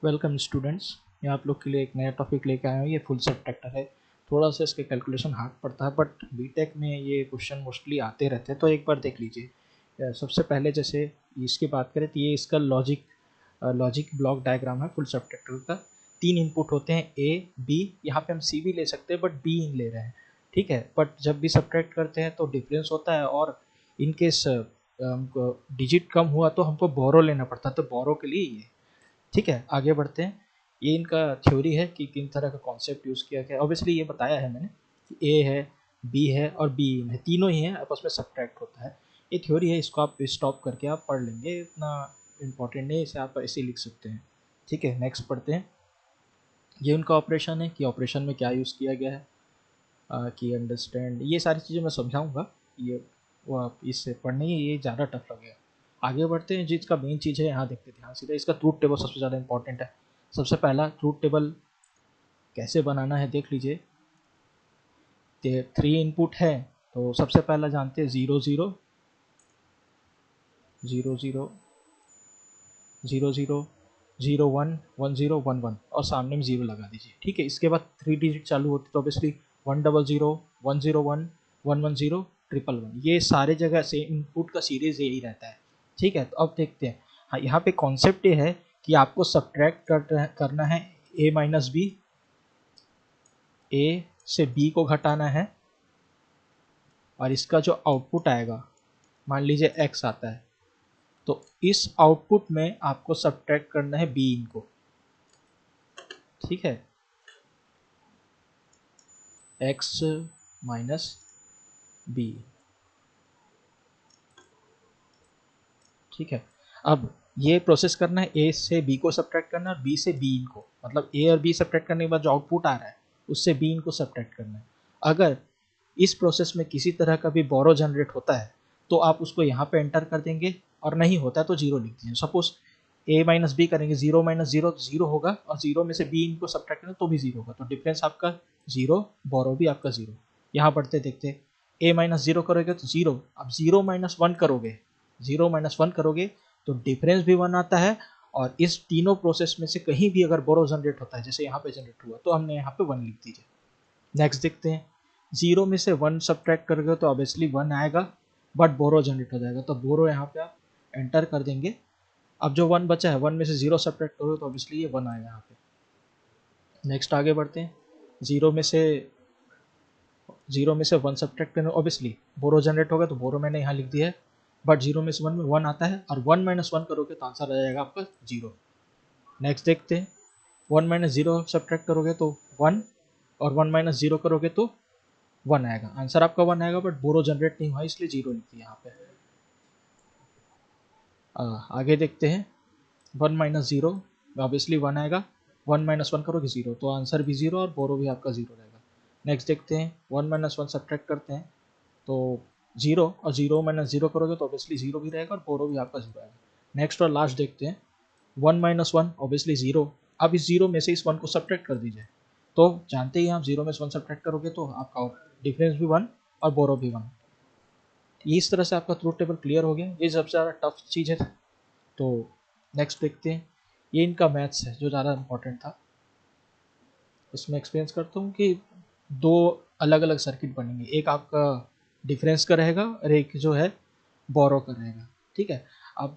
Welcome students. मैं आप लोग के लिए एक नया टॉपिक लेके आया हूँ। ये फुल सब्ट्रैक्टर है। थोड़ा सा इसके कैलकुलेशन हार्ड पड़ता है, बट बीटेक में ये क्वेश्चन मोस्टली आते रहते हैं, तो एक बार देख लीजिए। सबसे पहले जैसे इसकी बात करें तो ये इसका लॉजिक ब्लॉक डायग्राम है फुल सब्ट्रैक्टर का। 3 इनपुट होते हैं, ए बी। यहाँ पे हम सी भी ले सकते हैं, बट बी ले रहे हैं, ठीक है। बट जब भी सब्ट्रैक्ट करते हैं तो डिफरेंस होता है, और इनकेस हमको डिजिट कम हुआ तो हमको बोरो लेना पड़ता है, तो बोरो के लिए ये, ठीक है। आगे बढ़ते हैं। ये इनका थ्योरी है कि किन तरह का कॉन्सेप्ट यूज़ किया गया। ऑब्वियसली ये बताया है मैंने कि ए है, बी है और बी है, तीनों ही हैं, आपस में सब्ट्रैक्ट होता है। ये थ्योरी है, इसको आप स्टॉप करके आप पढ़ लेंगे, इतना इम्पोर्टेंट नहीं, इसे आप ऐसे ही लिख सकते हैं, ठीक है। नेक्स्ट पढ़ते हैं। ये उनका ऑपरेशन है कि ऑपरेशन में क्या यूज़ किया गया है, कि अंडरस्टैंड, ये सारी चीज़ें मैं समझाऊंगा। ये वो आप इससे पढ़ने ये ज़्यादा टफ लगेगा। आगे बढ़ते हैं। जिसका मेन चीज़ है यहाँ देखते ध्यान से, इसका ट्रूथ टेबल सबसे ज़्यादा इंपॉर्टेंट है। सबसे पहला ट्रूथ टेबल कैसे बनाना है देख लीजिए। 3 इनपुट है, तो सबसे पहला जानते हैं 0 0 0 0 0 0 0 1 1 0 1 1 और सामने में 0 लगा दीजिए, ठीक है। इसके बाद 3 डिजिट चालू होते तो ऑब्वियसली 1 0 0 1 0 1 1 1 0 1 1 1, ये सारे जगह से इनपुट का सीरीज यही रहता है, ठीक है। तो अब देखते हैं। हाँ, यहाँ पे कॉन्सेप्ट ये है कि आपको सब्ट्रैक्ट करना है a माइनस बी, ए से बी को घटाना है, और इसका जो आउटपुट आएगा, मान लीजिए x आता है, तो इस आउटपुट में आपको सब्ट्रैक्ट करना है बी इनको, ठीक है। x माइनस बी, ठीक है। अब ये प्रोसेस करना है, ए से बी को सब्ट्रैक्ट करना है और बी से बी इनको, मतलब ए और बी सब्ट्रैक्ट करने के बाद जो आउटपुट आ रहा है उससे बी इनको सब्ट्रैक्ट करना है। अगर इस प्रोसेस में किसी तरह का भी बोरो जनरेट होता है तो आप उसको यहाँ पे एंटर कर देंगे, और नहीं होता है तो 0 लिख दीजिए। सपोज ए माइनस बी करेंगे, 0 माइनस 0 0 होगा, और 0 में से बी इनको सब्ट्रैक्ट करेंगे तो भी 0 होगा, तो डिफरेंस आपका 0, बोरो भी आपका 0। यहाँ पढ़ते देखते, ए माइनस 0 करोगे तो 0, अब 0 माइनस 1 करोगे, 0 माइनस 1 करोगे तो डिफरेंस भी 1 आता है, और इस तीनों प्रोसेस में से कहीं भी अगर बोरो जनरेट होता है, जैसे यहाँ पे जनरेट हुआ, तो हमने यहाँ पे 1 लिख दीजिए। नेक्स्ट देखते हैं। 0 में से 1 सब्ट्रैक्ट करोगे तो ऑब्वियसली 1 आएगा, बट बोरो जनरेट हो जाएगा, तो बोरो यहाँ पे आप एंटर कर देंगे। अब जो 1 बचा है, 1 में से 0 सब्ट्रैक्ट करोगे तो ऑब्वियसली ये 1 आएगा यहाँ पे। नेक्स्ट आगे बढ़ते हैं। 0 में से 1 सब्ट्रैक्ट करना, ऑब्वियसली बोरो जनरेट होगा, तो बोरो मैंने यहाँ लिख दिया है, बट 0 में से 1 में 1 आता है, और 1 माइनस 1 करोगे तो आंसर आ जाएगा आपका 0। नेक्स्ट देखते हैं। 1 माइनस 0 सब्ट्रैक्ट करोगे तो 1, और 1 माइनस 0 करोगे तो 1 आएगा, आंसर आपका 1 आएगा, बट बोरो जनरेट नहीं हुआ इसलिए 0 लिखती है यहाँ पे। आगे देखते हैं। 1 माइनस 0, ऑब्वियसली 1 आएगा, 1 माइनस 1 करोगे 0, तो आंसर भी 0 और बोरो भी आपका 0 रहेगा। नेक्स्ट देखते हैं। 1 माइनस 1 सब्ट्रैक्ट करते हैं तो 0, और 0 माइनस 0 करोगे तो ऑब्वियसली 0 भी रहेगा और बोरो भी आपका 0 आएगा। नेक्स्ट और लास्ट देखते हैं। 1 माइनस 1 ऑब्वियसली 0, अब इस 0 में से इस 1 को सब्ट्रैक्ट कर दीजिए, तो जानते ही आप 0 में से 1 सब्ट्रैक्ट करोगे तो आपका डिफरेंस भी 1 और बोरो भी 1। ये इस तरह से आपका ट्रूथ टेबल क्लियर हो गया। ये सबसे ज़्यादा टफ चीज़ है। तो नेक्स्ट देखते हैं। ये इनका मैथ्स है जो ज़्यादा इंपॉर्टेंट था। इसमें एक्सपीरियंस करता हूँ कि 2 अलग अलग सर्किट बनेंगे, एक आपका डिफरेंस का रहेगा और एक जो है बोरो का रहेगा, ठीक है। अब